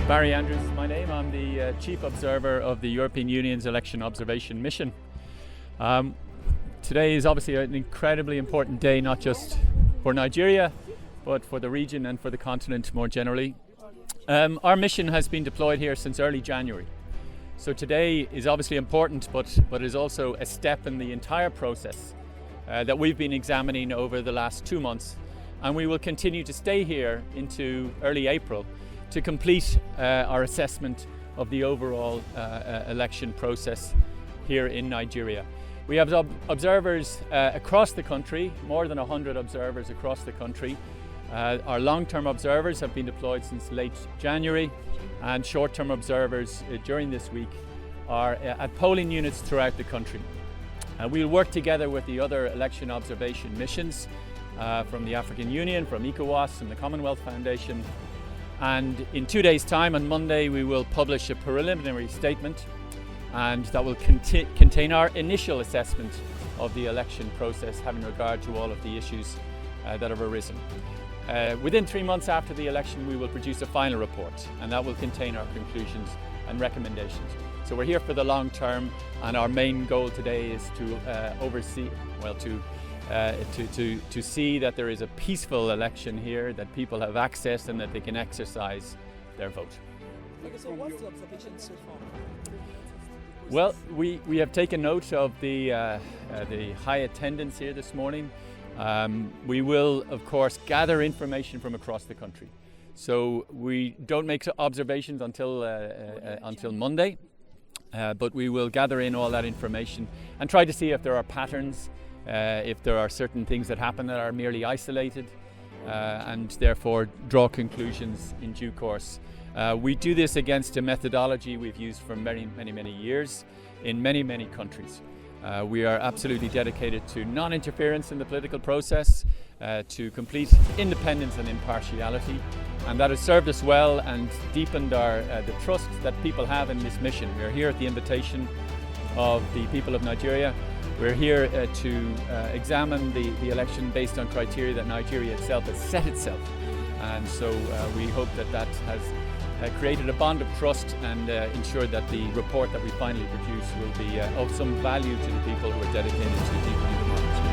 Barry Andrews is my name. I'm the Chief Observer of the European Union's Election Observation Mission. Today is obviously an incredibly important day, not just for Nigeria, but for the region and for the continent more generally. Our mission has been deployed here since early January. So today is obviously important, but is also a step in the entire process that we've been examining over the last 2 months. And we will continue to stay here into early April to complete our assessment of the overall election process here in Nigeria. We have observers across the country, more than 100 observers across the country. Our long-term observers have been deployed since late January, and short-term observers during this week are at polling units throughout the country. We'll work together with the other election observation missions from the African Union, from ECOWAS and the Commonwealth Foundation. And in 2 days' time, on Monday, we will publish a preliminary statement, and that will contain our initial assessment of the election process, having regard to all of the issues that have arisen. Within 3 months after the election, we will produce a final report, and that will contain our conclusions and recommendations. So we're here for the long term, and our main goal today is to see that there is a peaceful election here, that people have access and that they can exercise their vote. Okay, so what's the observation so far? Well, we have taken note of the high attendance here this morning. We will, of course, gather information from across the country. So we don't make observations until Monday, but we will gather in all that information and try to see if there are patterns, if there are certain things that happen that are merely isolated, and therefore draw conclusions in due course. We do this against a methodology we've used for many years in many countries. We are absolutely dedicated to non-interference in the political process, to complete independence and impartiality, and that has served us well and deepened the trust that people have in this mission. We are here at the invitation of the people of Nigeria. We're here to examine the election based on criteria that Nigeria itself has set itself, and so we hope that has created a bond of trust and ensured that the report that we finally produce will be of some value to the people who are dedicated to deepening democracy.